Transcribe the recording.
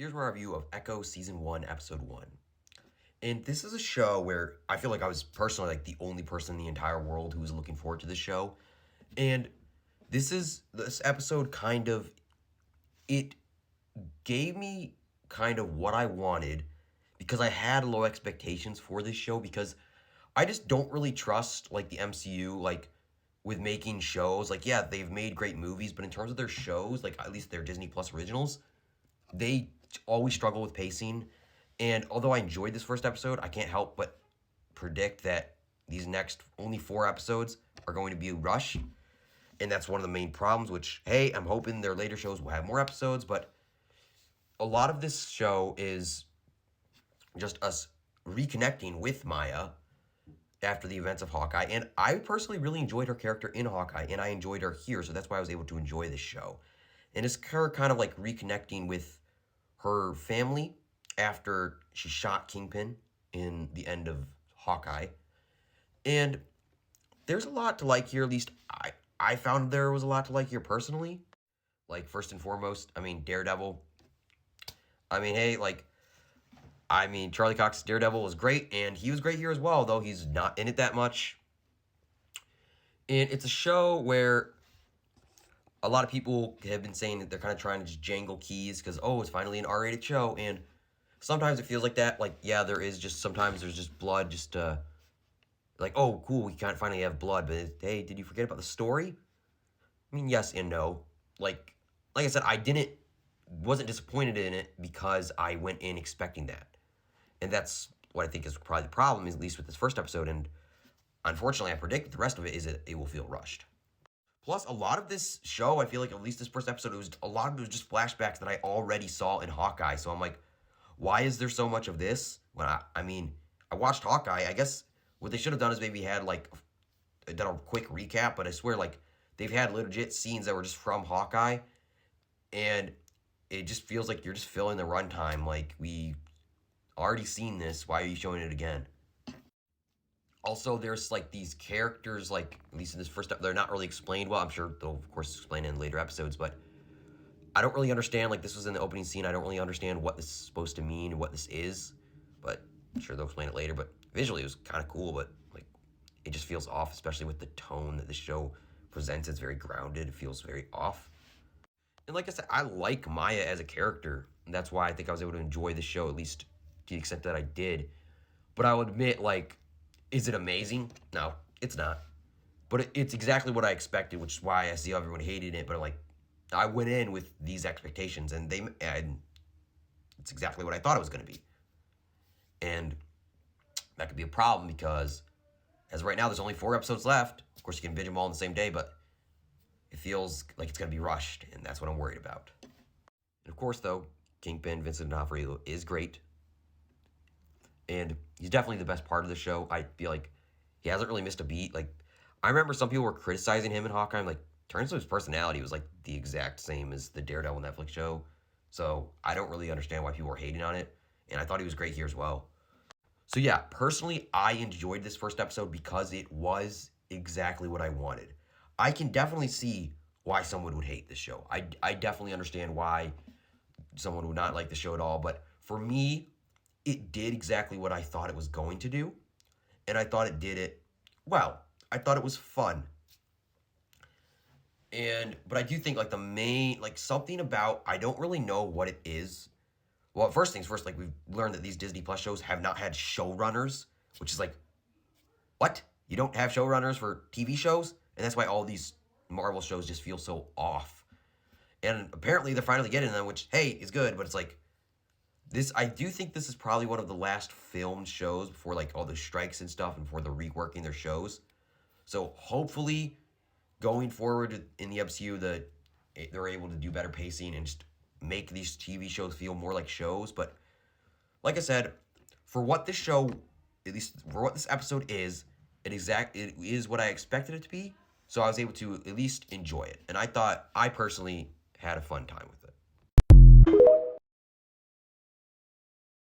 Here's my review of Echo Season 1, Episode 1. And this is a show where I feel like I was personally like the only person in the entire world who was looking forward to this show. And this episode it gave me kind of what I wanted because I had low expectations for this show because I just don't really trust like the MCU with making shows. Like yeah, they've made great movies, but in terms of their shows, like at least their Disney Plus originals, they always struggle with pacing. And although I enjoyed this first episode, I can't help but predict that these next only 4 episodes are going to be rushed. And that's one of the main problems, which, hey, I'm hoping their later shows will have more episodes, but a lot of this show is just us reconnecting with Maya after the events of Hawkeye. And I personally really enjoyed her character in Hawkeye, and I enjoyed her here, so that's why I was able to enjoy this show. And it's her kind of like reconnecting with her family after she shot Kingpin in the end of Hawkeye. And there's a lot to like here, at least I found there was a lot to like here personally. Like, first and foremost, Daredevil. Hey, Charlie Cox's Daredevil was great, and he was great here as well, though he's not in it that much. And it's a show where a lot of people have been saying that they're kind of trying to just jangle keys because, oh, it's finally an R-rated show, and sometimes it feels like that. Like, yeah, sometimes there's just blood, like, oh, cool, we can't finally have blood, but hey, did you forget about the story? Yes and no. Like I said, wasn't disappointed in it because I went in expecting that. And that's what I think is probably the problem, at least with this first episode, and unfortunately I predict the rest of it is that it will feel rushed. Plus, a lot of this show, I feel like at least this first episode, a lot of it was just flashbacks that I already saw in Hawkeye. So I'm like, why is there so much of this? When I watched Hawkeye. I guess what they should have done is maybe done a quick recap. But I swear, they've had legit scenes that were just from Hawkeye, and it just feels like you're just filling the runtime. Like, we already seen this. Why are you showing it again? Also, there's these characters, at least in this first episode, they're not really explained well. I'm sure they'll, of course, explain it in later episodes, but I don't really understand. This was in the opening scene. I don't really understand what this is supposed to mean and what this is, but I'm sure they'll explain it later. But visually, it was kind of cool, but it just feels off, especially with the tone that the show presents. It's very grounded. It feels very off. And like I said, I like Maya as a character, and that's why I think I was able to enjoy the show, at least to the extent that I did. But I'll admit, is it amazing? No, it's not. But it's exactly what I expected, which is why I see everyone hated it. But I went in with these expectations, and it's exactly what I thought it was going to be. And that could be a problem because, as of right now, there's only 4 episodes left. Of course, you can binge them all in the same day, but it feels like it's going to be rushed, and that's what I'm worried about. And of course, though, Kingpin, Vincent D'Onofrio, is great. And he's definitely the best part of the show. I feel like he hasn't really missed a beat. I remember some people were criticizing him in Hawkeye. Turns out his personality was the exact same as the Daredevil Netflix show. So I don't really understand why people were hating on it. And I thought he was great here as well. So yeah, personally, I enjoyed this first episode because it was exactly what I wanted. I can definitely see why someone would hate this show. I definitely understand why someone would not like the show at all. But for me, it did exactly what I thought it was going to do. And I thought it did it well. I thought it was fun. But I do think the main, something about, I don't really know what it is. Well, first things first, we've learned that these Disney Plus shows have not had showrunners, which is what? You don't have showrunners for TV shows? And that's why all these Marvel shows just feel so off. And apparently they're finally getting them, which, hey, is good, but it's I do think this is probably one of the last filmed shows before all the strikes and stuff and before they're reworking their shows. So hopefully going forward in the MCU they're able to do better pacing and just make these TV shows feel more like shows. But like I said, for what this show, at least for what this episode is, it is what I expected it to be. So I was able to at least enjoy it. And I thought I personally had a fun time with it.